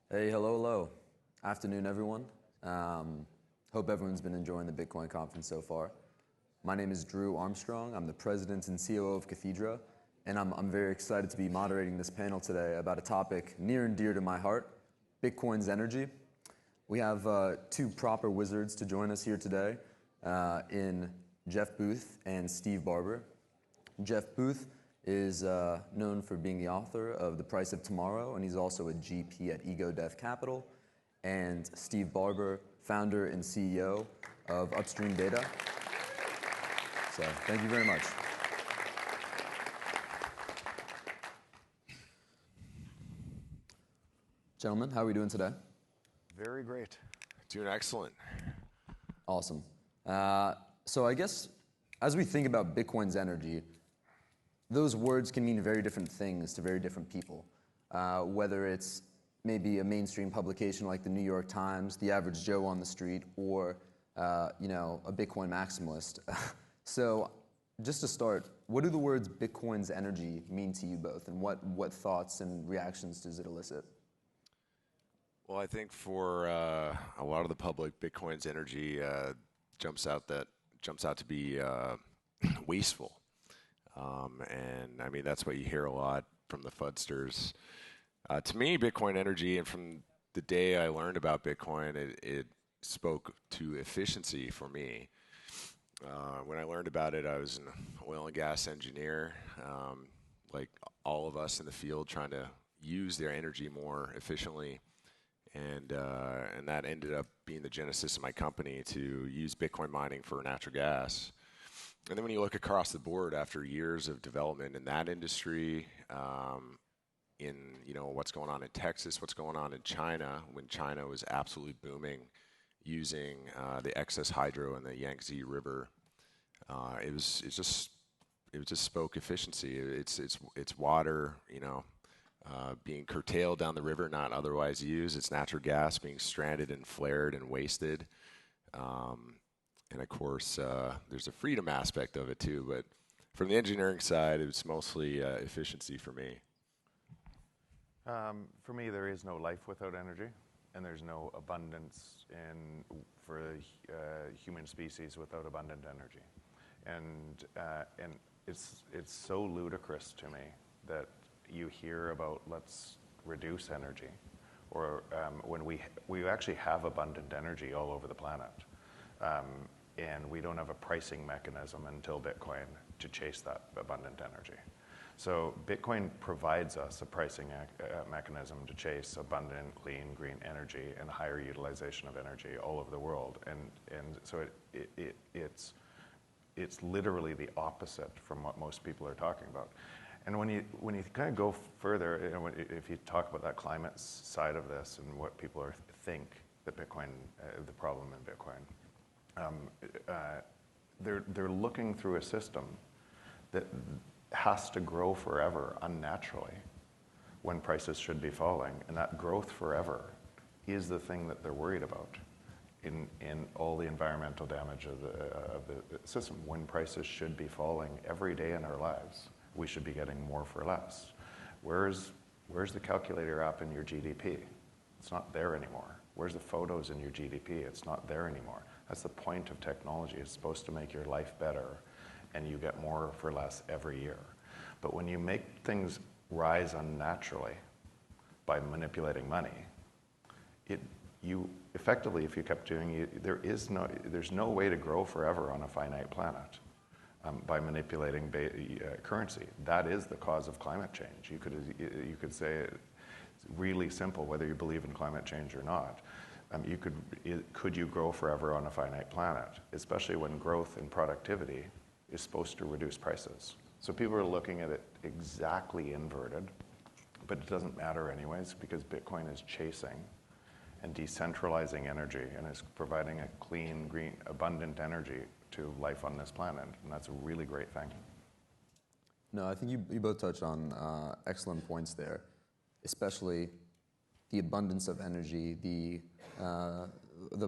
Hey, hello. Afternoon, everyone. Hope everyone's been enjoying the Bitcoin conference so far. My name is Drew Armstrong. I'm the president and COO of Cathedra, and I'm very excited to be moderating this panel today about a topic near and dear to my heart, Bitcoin's energy. We have two proper wizards to join us here today in Jeff Booth and Steve Barbour. Jeff Booth is known for being the author of The Price of Tomorrow, and he's also a GP at Ego Death Capital. And Steve Barbour, founder and CEO of Upstream Data. So thank you very much. Gentlemen, how are we doing today? Very great. Doing excellent. Awesome. So I guess as we think about Bitcoin's energy, those words can mean very different things to very different people. Whether it's maybe a mainstream publication like the New York Times, the average Joe on the street, or a Bitcoin maximalist. So just to start, what do the words Bitcoin's energy mean to you both, and what thoughts and reactions does it elicit? Well, I think for a lot of the public, Bitcoin's energy jumps out to be wasteful. And I mean, that's what you hear a lot from the FUDsters. To me, Bitcoin energy, and from the day I learned about Bitcoin, it spoke to efficiency for me. When I learned about it, I was an oil and gas engineer, like all of us in the field, trying to use their energy more efficiently. And that ended up being the genesis of my company, to use Bitcoin mining for natural gas. And then when you look across the board after years of development in that industry, in what's going on in Texas, what's going on in China, when China was absolutely booming, using the excess hydro in the Yangtze River, it just spoke efficiency. It's water, being curtailed down the river, not otherwise used. It's natural gas being stranded and flared and wasted. And of course, there's a freedom aspect of it too. But from the engineering side, it was mostly efficiency for me. For me, there is no life without energy, and there's no abundance for the human species without abundant energy. And it's so ludicrous to me that you hear about let's reduce energy, or when we actually have abundant energy all over the planet. And we don't have a pricing mechanism until Bitcoin to chase that abundant energy. So Bitcoin provides us a pricing mechanism to chase abundant, clean, green energy and higher utilization of energy all over the world. And so it's literally the opposite from what most people are talking about. And when you kind of go further, if you talk about that climate side of this and what people think that Bitcoin, the problem in Bitcoin, they're looking through a system that has to grow forever unnaturally when prices should be falling, and that growth forever is the thing that they're worried about in all the environmental damage of the system. When prices should be falling every day in our lives, we should be getting more for less. Where's the calculator app in your GDP? It's not there anymore. Where's the photos in your GDP? It's not there anymore. That's the point of technology. It's supposed to make your life better, and you get more for less every year. But when you make things rise unnaturally by manipulating money, you effectively, if you kept doing it, there's no way to grow forever on a finite planet by manipulating currency. That is the cause of climate change. You could say it's really simple, whether you believe in climate change or not. Could you grow forever on a finite planet, especially when growth in productivity is supposed to reduce prices? So people are looking at it exactly inverted, but it doesn't matter anyways, because Bitcoin is chasing and decentralizing energy and is providing a clean, green, abundant energy to life on this planet, and that's a really great thing. No, I think you both touched on excellent points there, especially the abundance of energy, the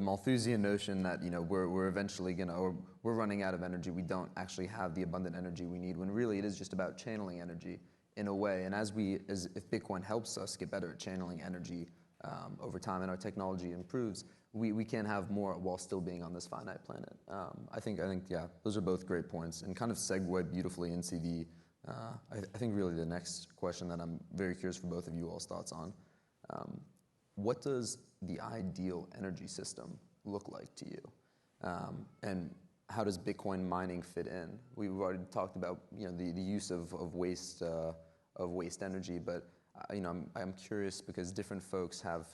Malthusian notion that we're eventually we're running out of energy. We don't actually have the abundant energy we need, when really it is just about channeling energy in a way. And if Bitcoin helps us get better at channeling energy over time and our technology improves, we can have more while still being on this finite planet. I think, yeah, those are both great points and kind of segue beautifully into the, I think really the next question that I'm very curious for both of you all's thoughts on. What does the ideal energy system look like to you? And how does Bitcoin mining fit in? We've already talked about the use of waste energy, but I'm curious because different folks have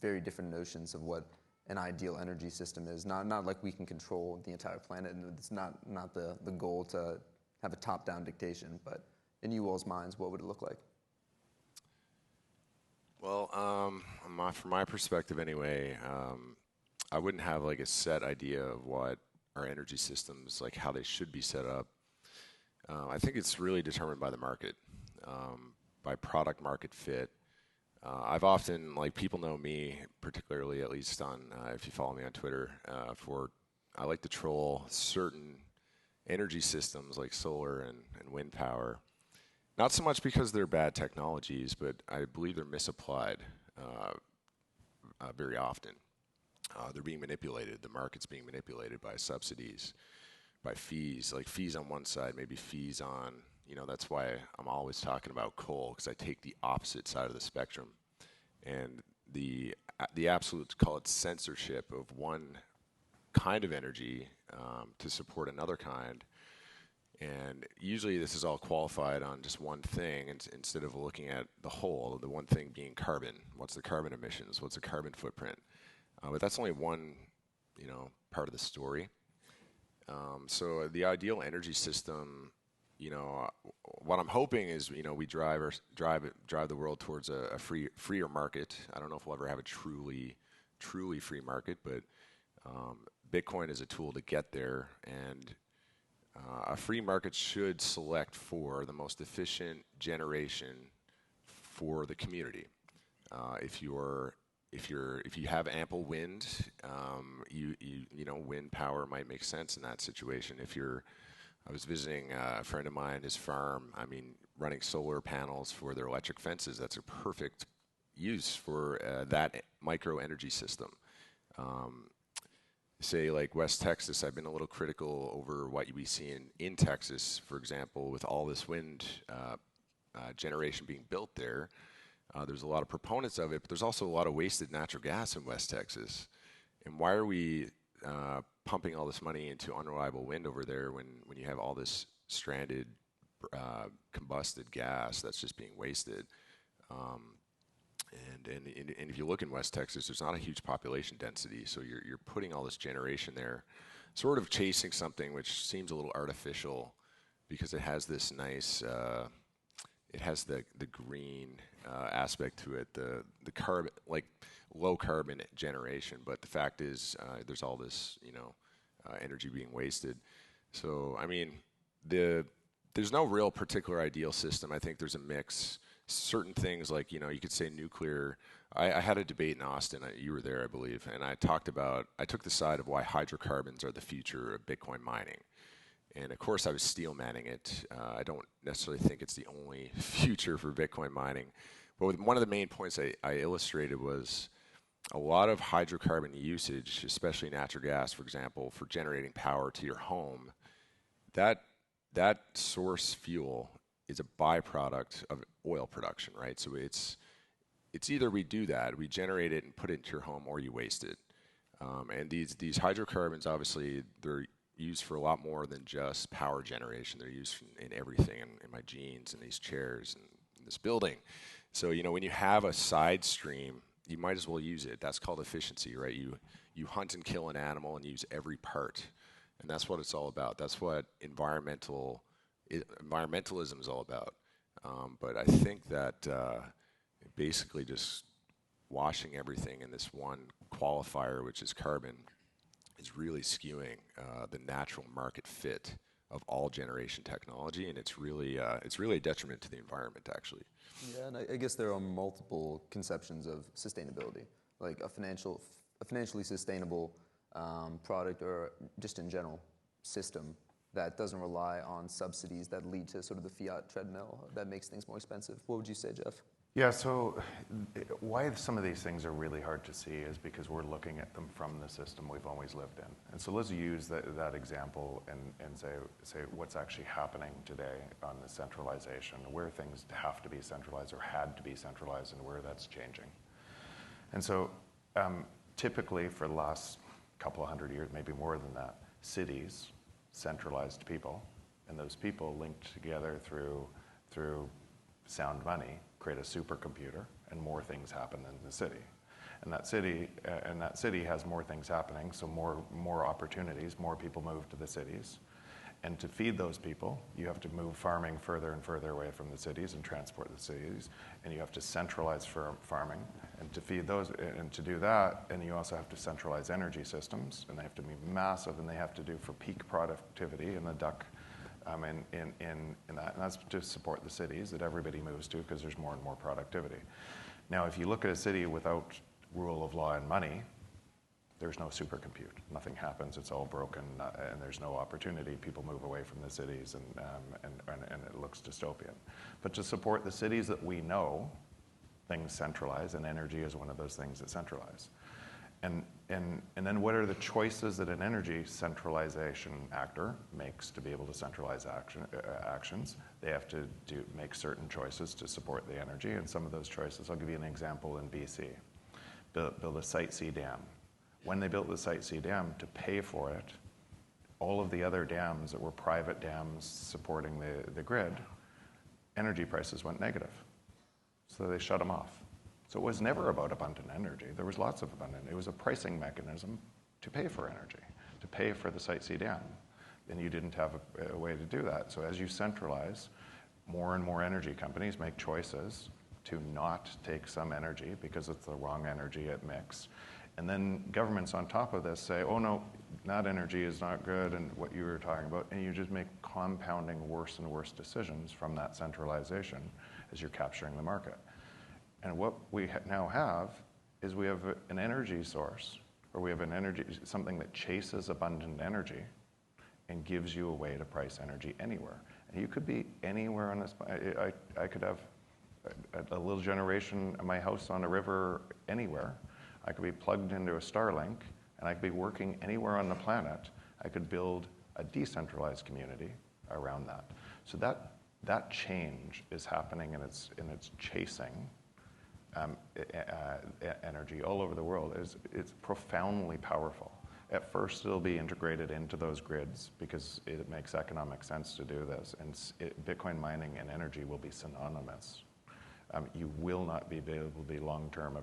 very different notions of what an ideal energy system is. Not like we can control the entire planet, and it's not the goal to have a top-down dictation. But in you all's minds, what would it look like? Well, from my perspective anyway, I wouldn't have like a set idea of what our energy systems, like how they should be set up. I think it's really determined by the market, by product market fit. I've often, like people know me, particularly at least on, if you follow me on Twitter, I like to troll certain energy systems like solar and wind power. Not so much because they're bad technologies, but I believe they're misapplied very often. They're being manipulated. The market's being manipulated by subsidies, by fees, like fees on one side, maybe fees on, that's why I'm always talking about coal, because I take the opposite side of the spectrum. And the absolute, call it censorship of one kind of energy to support another kind. And usually this is all qualified on just one thing instead of looking at the whole, the one thing being carbon. What's the carbon emissions? What's the carbon footprint? But that's only one, part of the story. So the ideal energy system, what I'm hoping is, we drive the world towards a freer market. I don't know if we'll ever have a truly free market, but Bitcoin is a tool to get there, and a free market should select for the most efficient generation for the community. If you have ample wind, wind power might make sense in that situation. I was visiting a friend of mine, his farm. Running solar panels for their electric fences. That's a perfect use for that micro energy system. Say like West Texas, I've been a little critical over what we see in Texas, for example, with all this wind generation being built there. There's a lot of proponents of it, but there's also a lot of wasted natural gas in West Texas. And why are we pumping all this money into unreliable wind over there when you have all this stranded, combusted gas that's just being wasted? And if you look in West Texas, there's not a huge population density, so you're putting all this generation there, sort of chasing something which seems a little artificial because it has this nice, it has the green aspect to it, the carbon, like low carbon generation. But the fact is, there's all this energy being wasted. So there's no real particular ideal system. I think there's a mix. Certain things like, you could say nuclear. I had a debate in Austin, you were there, I believe, and I took the side of why hydrocarbons are the future of Bitcoin mining. And of course I was steel manning it. I don't necessarily think it's the only future for Bitcoin mining. But one of the main points I illustrated was a lot of hydrocarbon usage, especially natural gas, for example, for generating power to your home, that source fuel is a byproduct of oil production, right? So it's either we do that, we generate it and put it into your home, or you waste it. And these hydrocarbons, obviously, they're used for a lot more than just power generation. They're used in everything, in my jeans, in these chairs, and in this building. So when you have a side stream, you might as well use it. That's called efficiency, right? You hunt and kill an animal and use every part, and that's what it's all about. That's what environmentalism is all about. But I think that basically just washing everything in this one qualifier, which is carbon, is really skewing the natural market fit of all generation technology, and it's really a detriment to the environment, actually. Yeah, and I guess there are multiple conceptions of sustainability, like a financially sustainable product, or just in general system that doesn't rely on subsidies that lead to sort of the fiat treadmill that makes things more expensive. What would you say, Jeff? Yeah, so why some of these things are really hard to see is because we're looking at them from the system we've always lived in. And so let's use that example and say what's actually happening today on the centralization, where things have to be centralized or had to be centralized and where that's changing. And so typically for the last couple of hundred years, maybe more than that, cities centralized people, and those people linked together through sound money, create a supercomputer, and more things happen in the city. And that city has more things happening, so more opportunities, more people move to the cities. And to feed those people, you have to move farming further and further away from the cities and transport the cities. And you have to centralize farming. And to feed those, and to do that, and you also have to centralize energy systems. And they have to be massive, and they have to do for peak productivity in the duck in that. And that's to support the cities that everybody moves to because there's more and more productivity. Now, if you look at a city without rule of law and money, there's no supercompute. Nothing happens. It's all broken, and there's no opportunity. People move away from the cities, and it looks dystopian. But to support the cities that we know, things centralize, and energy is one of those things that centralize. And then what are the choices that an energy centralization actor makes to be able to centralize actions? They have to make certain choices to support the energy, and some of those choices, I'll give you an example in BC. Build a Site C dam. When they built the Site C dam, to pay for it, all of the other dams that were private dams supporting the grid, energy prices went negative. So they shut them off. So it was never about abundant energy. There was lots of abundant. It was a pricing mechanism to pay for energy, to pay for the Site C dam. And you didn't have a way to do that. So as you centralize, more and more energy companies make choices to not take some energy because it's the wrong energy at mix. And then governments on top of this say, oh no, that energy is not good, and what you were talking about, and you just make compounding worse and worse decisions from that centralization as you're capturing the market. And what we now have is we have an energy source, or we have something that chases abundant energy and gives you a way to price energy anywhere. And you could be anywhere on this. I could have a little generation of my house on a river anywhere. I could be plugged into a Starlink, and I could be working anywhere on the planet. I could build a decentralized community around that. So that change is happening, and it's chasing energy all over the world. It's profoundly powerful. At first, it'll be integrated into those grids because it makes economic sense to do this. And Bitcoin mining and energy will be synonymous. You will not be able to be long-term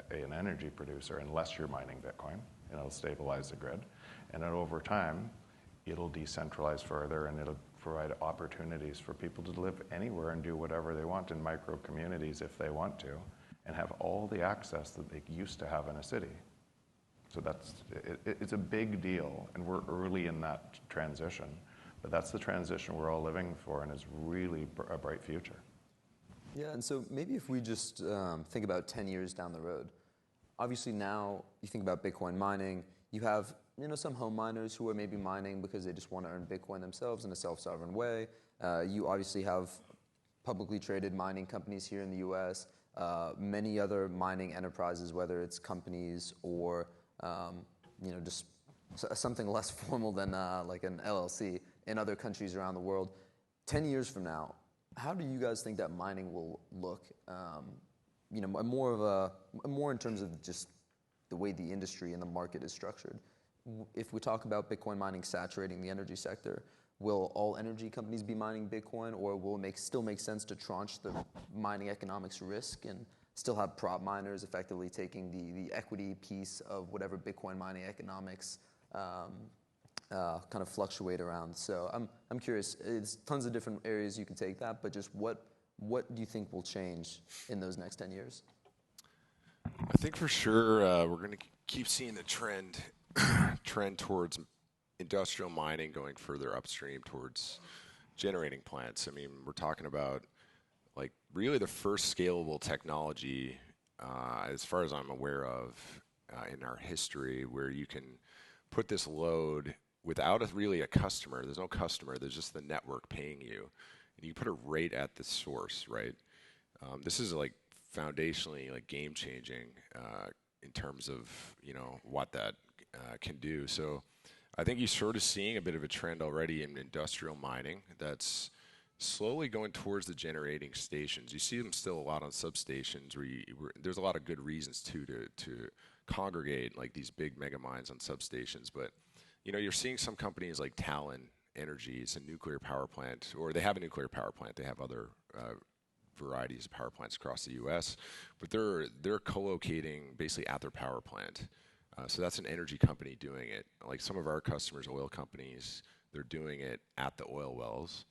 an energy producer unless you're mining Bitcoin, and it'll stabilize the grid. And then over time, it'll decentralize further, and it'll provide opportunities for people to live anywhere and do whatever they want in micro communities if they want to, and have all the access that they used to have in a city. So it's a big deal, and we're early in that transition. But that's the transition we're all living for, and it's really a bright future. Yeah, and so maybe if we just think about 10 years down the road, obviously now you think about Bitcoin mining, you have some home miners who are maybe mining because they just want to earn Bitcoin themselves in a self-sovereign way. You obviously have publicly traded mining companies here in the US, many other mining enterprises, whether it's companies or just something less formal than like an LLC in other countries around the world. 10 years from now, how do you guys think that mining will look? More in terms of just the way the industry and the market is structured. If we talk about Bitcoin mining saturating the energy sector, will all energy companies be mining Bitcoin, or will it still make sense to tranche the mining economics risk and still have prop miners effectively taking the equity piece of whatever Bitcoin mining economics kind of fluctuate around? So I'm curious. It's tons of different areas you can take that, but just what do you think will change in those next 10 years? I think for sure we're going to keep seeing the trend towards industrial mining going further upstream towards generating plants. I mean, we're talking about like really the first scalable technology, as far as I'm aware of, in our history, where you can put this load without really a customer. There's no customer. There's just the network paying you, and you put it right at the source, right? This is like foundationally like game changing in terms of what that can do. So I think you're sort of seeing a bit of a trend already in industrial mining that's slowly going towards the generating stations. You see them still a lot on substations where there's a lot of good reasons to congregate like these big mega mines on substations. But you're seeing some companies like Talon Energy, it's a nuclear power plant, or they have a nuclear power plant. They have other varieties of power plants across the U.S., but they're co-locating basically at their power plant. So that's an energy company doing it. Like some of our customers, oil companies, they're doing it at the oil wells.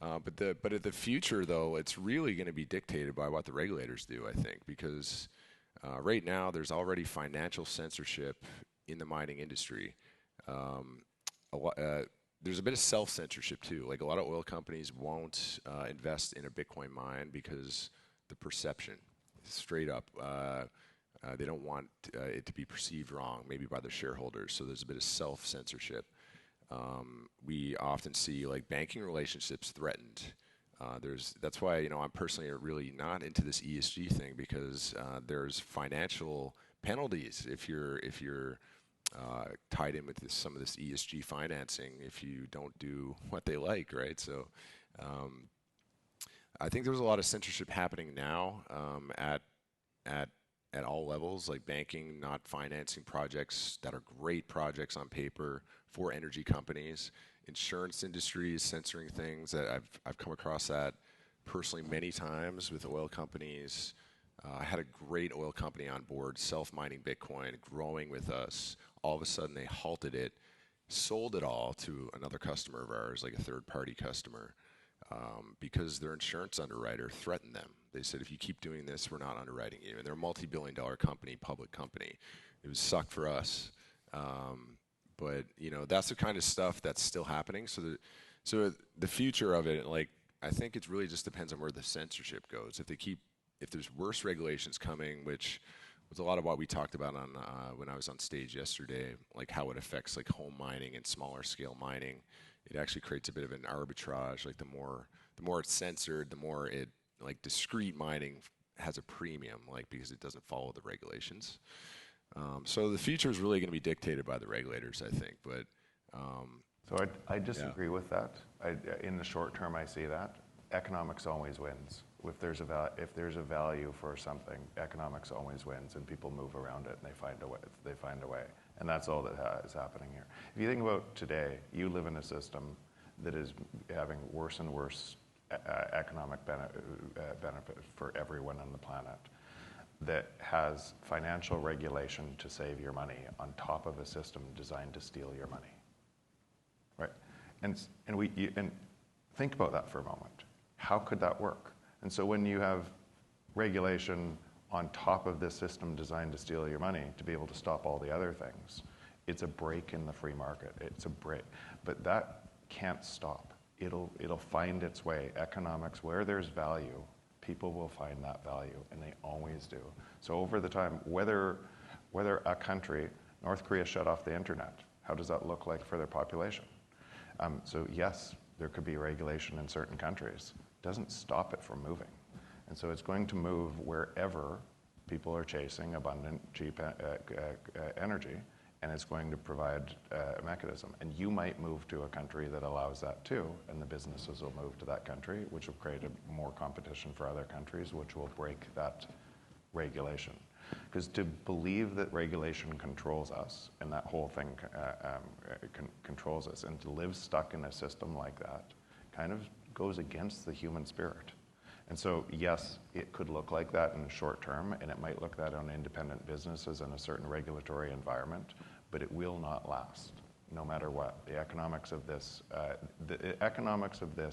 But at the future, though, it's really going to be dictated by what the regulators do, I think, because right now there's already financial censorship in the mining industry. There's a bit of self-censorship too. Like a lot of oil companies won't invest in a Bitcoin mine because the perception, straight up, they don't want it to be perceived wrong, maybe by their shareholders. So there's a bit of self-censorship. We often see like banking relationships threatened. That's why I'm personally really not into this ESG thing because there's financial penalties if you're tied in with some of this ESG financing if you don't do what they like, right? So I think there's a lot of censorship happening now at all levels, like banking not financing projects that are great projects on paper for energy companies. Insurance industry is censoring things. That I've come across that personally many times with oil companies. I had a great oil company on board, self-mining Bitcoin, growing with us. All of a sudden, they halted it, sold it all to another customer of ours, like a third-party customer, because their insurance underwriter threatened them. They said, if you keep doing this, we're not underwriting you. And they're a multi-billion-dollar company, public company. It would suck for us. But that's the kind of stuff that's still happening. So the future of it, like, I think it really just depends on where the censorship goes. If there's worse regulations coming, which was a lot of what we talked about on when I was on stage yesterday, like how it affects like home mining and smaller scale mining. It actually creates a bit of an arbitrage. Like the more it's censored, the more it like discrete mining has a premium, like because it doesn't follow the regulations. So the future is really going to be dictated by the regulators, I think. But so I disagree with that. In the short term, I see that economics always wins. If there's a value for something, economics always wins, and people move around it and they find a way. And that's all that is happening here. If you think about today, you live in a system that is having worse and worse economic benefit for everyone on the planet, that has financial regulation to save your money on top of a system designed to steal your money, right? And think about that for a moment. How could that work? And so when you have regulation on top of this system designed to steal your money to be able to stop all the other things, it's a break in the free market. It's a break, but that can't stop. It'll find its way. Economics, where there's value, people will find that value, and they always do. So over the time, whether a country, North Korea shut off the internet, how does that look like for their population? So yes, there could be regulation in certain countries. Doesn't stop it from moving. And so it's going to move wherever people are chasing abundant, cheap energy, and it's going to provide a mechanism. And you might move to a country that allows that too, and the businesses will move to that country, which will create more competition for other countries, which will break that regulation. Because to believe that regulation controls us, and that whole thing controls us, and to live stuck in a system like that kind of goes against the human spirit. And so, yes, it could look like that in the short term, and it might look that on independent businesses in a certain regulatory environment, but it will not last, no matter what. The economics of this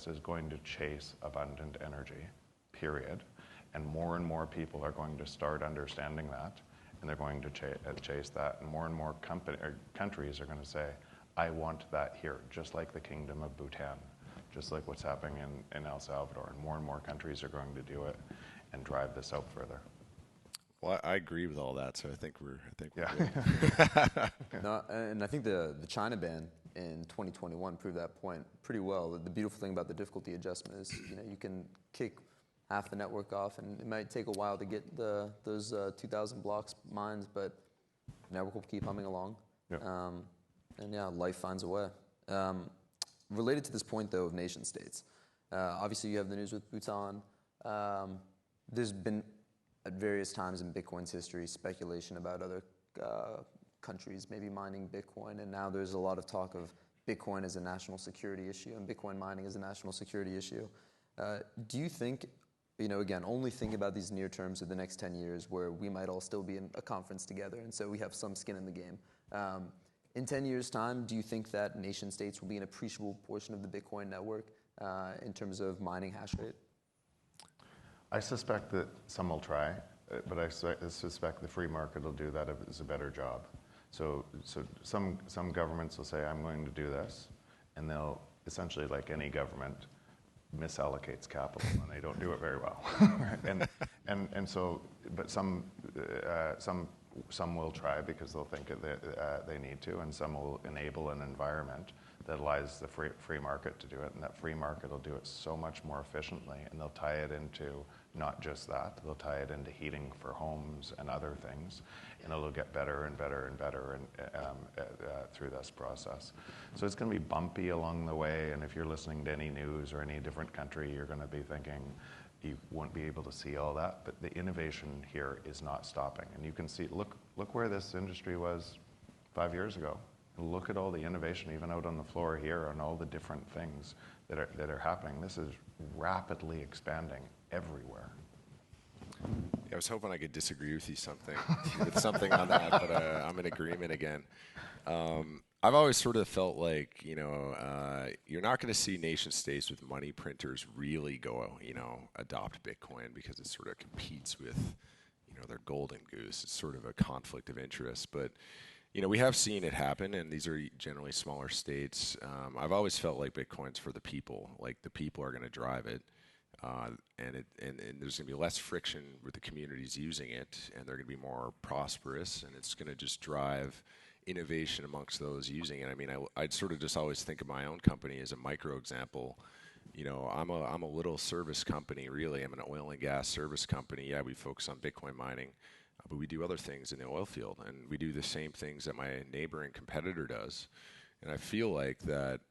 is going to chase abundant energy, period. And more people are going to start understanding that, and they're going to chase that. And more countries are going to say, I want that here, just like the Kingdom of Bhutan, just like what's happening in El Salvador. And more countries are going to do it and drive this out further. Well, I agree with all that, so I think we're yeah. good. No, and I think the China ban in 2021 proved that point pretty well. The beautiful thing about the difficulty adjustment is, you can kick half the network off, and it might take a while to get those 2,000 blocks mined, but the network will keep humming along. Yep. And yeah, life finds a way. Related to this point, though, of nation states, obviously you have the news with Bhutan. There's been, at various times in Bitcoin's history, speculation about other countries maybe mining Bitcoin, and now there's a lot of talk of Bitcoin as a national security issue and Bitcoin mining as a national security issue. Do you think, again, only think about these near terms of the next 10 years where we might all still be in a conference together, and so we have some skin in the game. In 10 years' time, do you think that nation states will be an appreciable portion of the Bitcoin network in terms of mining hash rate? I suspect that some will try, but I suspect the free market will do that as a better job. So some governments will say, I'm going to do this, and they'll essentially, like any government, misallocates capital, and they don't do it very well. and so, but some will try because they'll think they need to, and some will enable an environment that allows the free market to do it, and that free market will do it so much more efficiently, and they'll tie it into not just that, they'll tie it into heating for homes and other things, and it'll get better and better and better through this process. So it's going to be bumpy along the way, and if you're listening to any news or any different country, you're going to be thinking you won't be able to see all that, but the innovation here is not stopping. And you can see, look where this industry was 5 years ago. Look at all the innovation, even out on the floor here, and all the different things that are happening. This is rapidly expanding everywhere. I was hoping I could disagree with you with something on that, but I'm in agreement again. I've always sort of felt like, you're not going to see nation states with money printers really go, adopt Bitcoin because it sort of competes with, their golden goose. It's sort of a conflict of interest, but we have seen it happen, and these are generally smaller states. I've always felt like Bitcoin's for the people. Like, the people are going to drive it, and there's going to be less friction with the communities using it, and they're going to be more prosperous, and it's going to just drive innovation amongst those using it. I mean, I'd sort of just always think of my own company as a micro example. I'm a little service company, really. I'm an oil and gas service company. Yeah, we focus on Bitcoin mining, but we do other things in the oil field, and we do the same things that my neighboring competitor does. And I feel like that,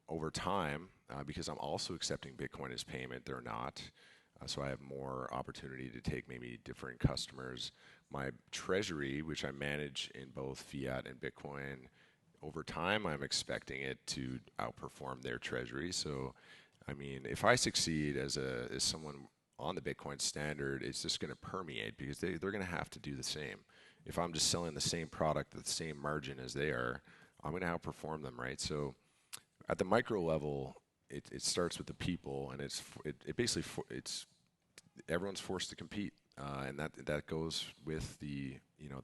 over time, because I'm also accepting Bitcoin as payment, they're not. So I have more opportunity to take maybe different customers. My treasury, which I manage in both fiat and Bitcoin, over time, I'm expecting it to outperform their treasury. So, I mean, if I succeed as someone on the Bitcoin standard, it's just going to permeate because they're going to have to do the same. If I'm just selling the same product at the same margin as they are, I'm going to outperform them, right? So at the micro level, it starts with the people, and it basically everyone's forced to compete, and that goes with the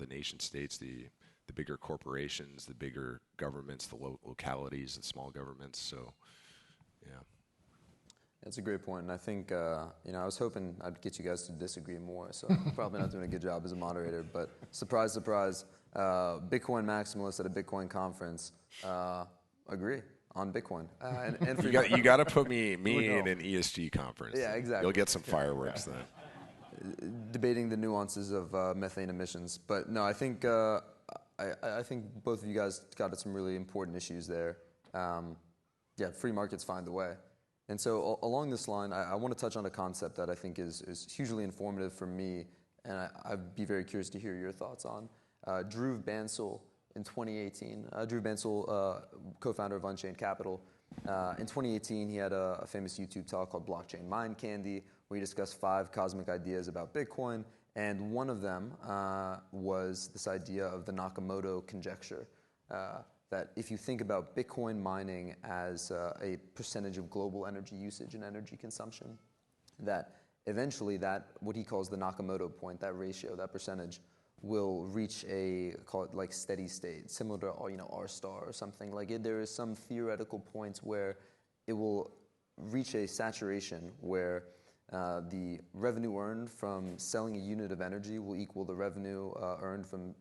nation states, the bigger corporations, the bigger governments, the localities, the small governments. So, yeah. That's a great point, and I think I was hoping I'd get you guys to disagree more, so I'm probably not doing a good job as a moderator, but surprise, surprise, Bitcoin maximalists at a Bitcoin conference agree on Bitcoin. And you got to put me in an ESG conference. Yeah, exactly. You'll get some fireworks then. Debating the nuances of methane emissions, but no, I think I think both of you guys got at some really important issues there. Free markets find the way. And so along this line, I want to touch on a concept that I think is hugely informative for me, and I'd be very curious to hear your thoughts on. Drew Bansal in 2018, Drew Bansal, co-founder of Unchained Capital, in 2018 he had a famous YouTube talk called Blockchain Mind Candy, where he discussed 5 cosmic ideas about Bitcoin, and one of them was this idea of the Nakamoto conjecture. That if you think about Bitcoin mining as a percentage of global energy usage and energy consumption, that eventually what he calls the Nakamoto point, that ratio, that percentage, will reach call it like steady state, similar to R star or something. Like there is some theoretical point where it will reach a saturation where the revenue earned from selling a unit of energy will equal the revenue earned from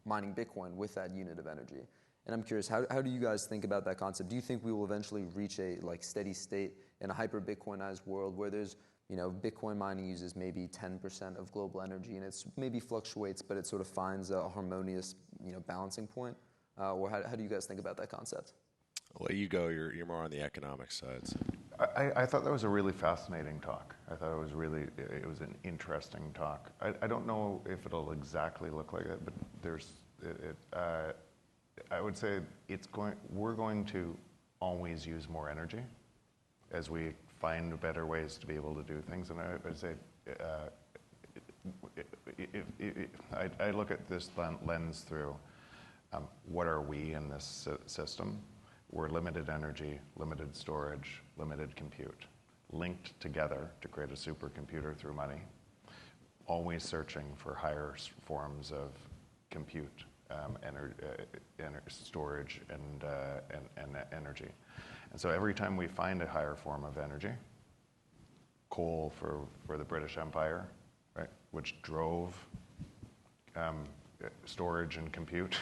mining Bitcoin with that unit of energy. And I'm curious, how do you guys think about that concept? Do you think we will eventually reach a steady state in a hyper-Bitcoinized world where there's Bitcoin mining uses maybe 10% of global energy, and it's maybe fluctuates, but it sort of finds a harmonious, balancing point. Or how do you guys think about that concept? I'll let you go. You're more on the economic side. So. I thought that was a really fascinating talk. I thought it was an interesting talk. I don't know if it'll exactly look like it, but I would say we're going to always use more energy as we find better ways to be able to do things. And I would say, I look at this lens through what are we in this system? We're limited energy, limited storage, limited compute, linked together to create a supercomputer through money, always searching for higher forms of compute, storage, and energy. And so every time we find a higher form of energy, coal for the British Empire, right, which drove storage and compute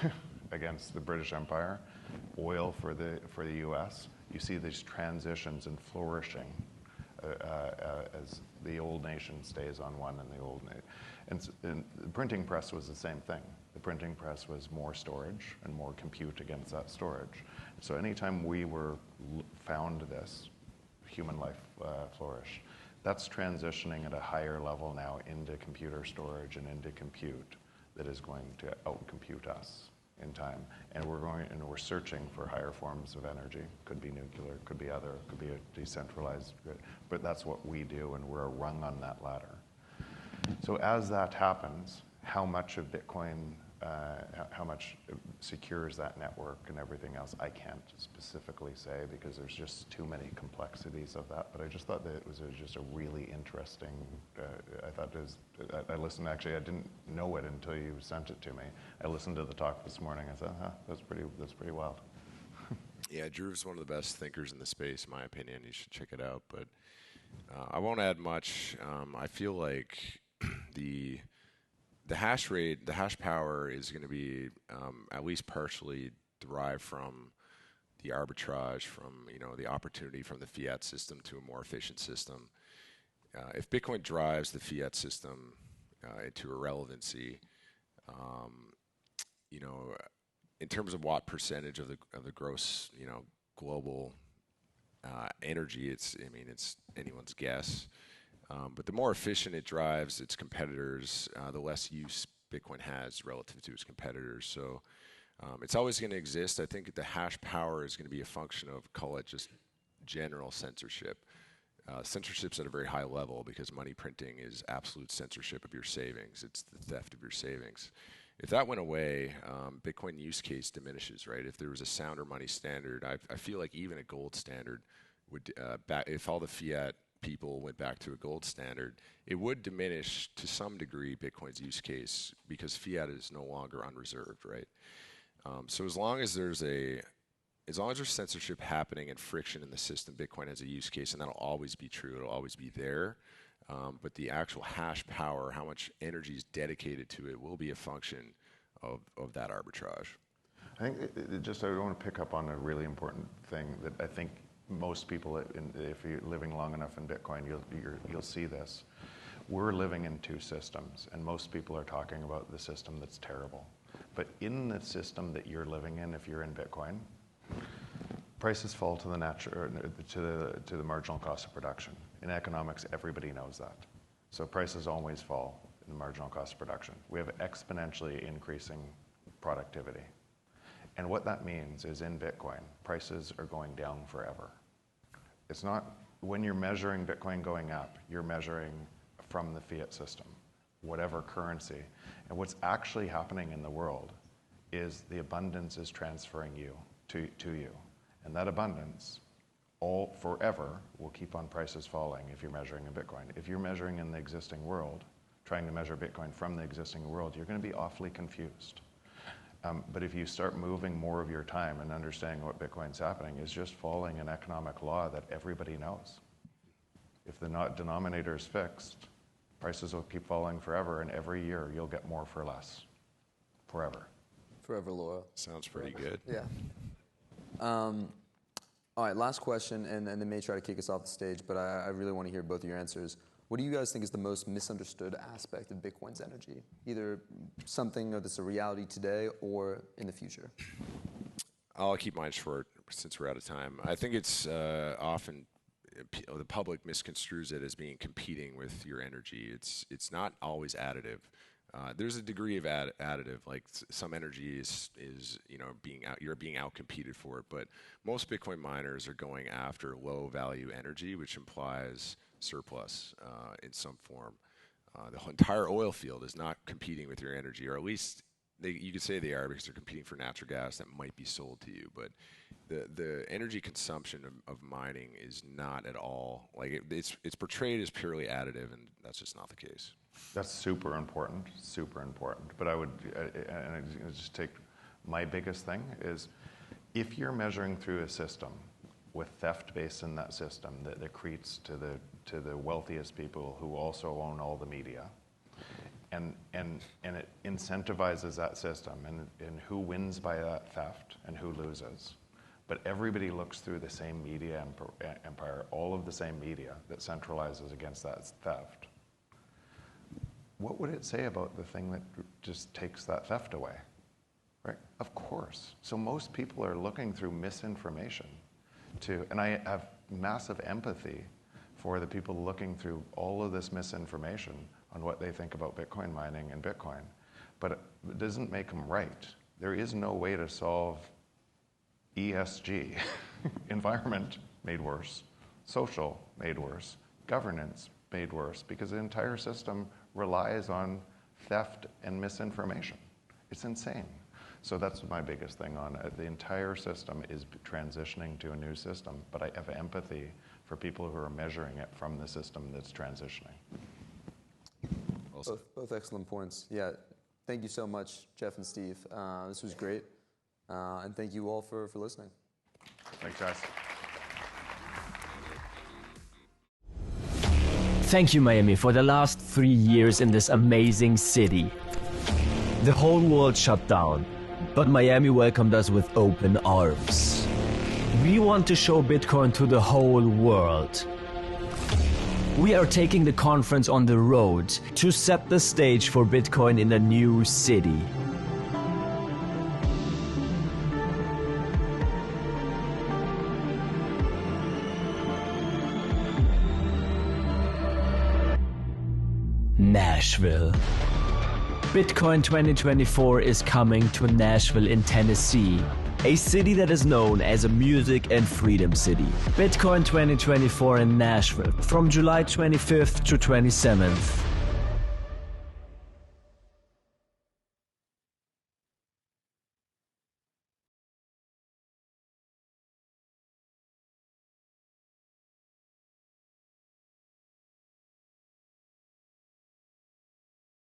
against the British Empire, oil for the U.S. You see these transitions and flourishing as the old nation stays on one, and the old and the printing press was the same thing. The printing press was more storage and more compute against that storage. So anytime we found this, human life flourish. That's transitioning at a higher level now into computer storage and into compute that is going to outcompute us in time. And we're searching for higher forms of energy. Could be nuclear, could be other, could be a decentralized grid. But that's what we do, and we're a rung on that ladder. So as that happens, how much of Bitcoin, how much secures that network and everything else, I can't specifically say because there's just too many complexities of that. But I just thought that it was just a really interesting, I listened, actually, I didn't know it until you sent it to me. I listened to the talk this morning. I thought, that's pretty wild. Yeah, Drew's one of the best thinkers in the space, in my opinion. You should check it out. But I won't add much. I feel like the hash rate, the hash power is going to be at least partially derived from the arbitrage, from the opportunity from the fiat system to a more efficient system. If Bitcoin drives the fiat system into irrelevancy, in terms of what percentage of the gross global energy, it's anyone's guess. But the more efficient it drives its competitors, the less use Bitcoin has relative to its competitors. So it's always going to exist. I think the hash power is going to be a function of, call it just general censorship. Censorship's at a very high level because money printing is absolute censorship of your savings. It's the theft of your savings. If that went away, Bitcoin use case diminishes, right? If there was a sounder money standard, I feel like even a gold standard would, if all the fiat people went back to a gold standard, it would diminish to some degree Bitcoin's use case because fiat is no longer unreserved, right? So as long as there's censorship happening and friction in the system, Bitcoin has a use case, and that'll always be true. It'll always be there. But the actual hash power, how much energy is dedicated to it, will be a function of that arbitrage. I think I want to pick up on a really important thing that I think most people, if you're living long enough in Bitcoin, you'll see this. We're living in two systems, and most people are talking about the system that's terrible. But in the system that you're living in, if you're in Bitcoin, prices fall to the marginal cost of production. In economics, everybody knows that. So prices always fall in the marginal cost of production. We have exponentially increasing productivity. And what that means is in Bitcoin, prices are going down forever. It's not, when you're measuring Bitcoin going up, you're measuring from the fiat system, whatever currency. And what's actually happening in the world is the abundance is transferring to you. And that abundance, all forever, will keep on prices falling if you're measuring in Bitcoin. If you're measuring in the existing world, trying to measure Bitcoin from the existing world, you're going to be awfully confused. But if you start moving more of your time and understanding what Bitcoin's happening, is just following an economic law that everybody knows. If the denominator is fixed, prices will keep falling forever, and every year you'll get more for less. Forever. Forever loyal. Sounds pretty good. Yeah. All right, last question, and then may try to kick us off the stage, but I really want to hear both of your answers. what do you guys think is the most misunderstood aspect of Bitcoin's energy? Either something that's a reality today or in the future? I'll keep mine short since we're out of time. I think it's often the public misconstrues it as being competing with your energy. It's not always additive. There's a degree of additive, like some energy is you're being outcompeted for it. But most Bitcoin miners are going after low value energy, which implies surplus in some form. The entire oil field is not competing with your energy, or at least you could say they are, because they're competing for natural gas that might be sold to you. But the energy consumption of mining is not at all, like it's portrayed as purely additive, and that's just not the case. That's super important, But I would just take my biggest thing is, if you're measuring through a system with theft based in that system that accretes to the wealthiest people who also own all the media, and it incentivizes that system, and who wins by that theft and who loses. But everybody looks through the same media empire, all of the same media that centralizes against that theft. What would it say about the thing that just takes that theft away? Right? Of course. So most people are looking through misinformation and I have massive empathy for the people looking through all of this misinformation on what they think about Bitcoin mining and Bitcoin. But it doesn't make them right. There is no way to solve ESG, environment made worse, social made worse, governance made worse, because the entire system relies on theft and misinformation. It's insane. So that's my biggest thing on it. The entire system is transitioning to a new system, but I have empathy for people who are measuring it from the system that's transitioning. Both excellent points. Yeah, thank you so much, Jeff and Steve. This was great. And thank you all for listening. Thanks, guys. Thank you, Miami, for the last 3 years in this amazing city. The whole world shut down, but Miami welcomed us with open arms. We want to show Bitcoin to the whole world. We are taking the conference on the road to set the stage for Bitcoin in a new city. Nashville. Bitcoin 2024 is coming to Nashville in Tennessee, a city that is known as a music and freedom city. Bitcoin 2024 in Nashville from July 25th to 27th.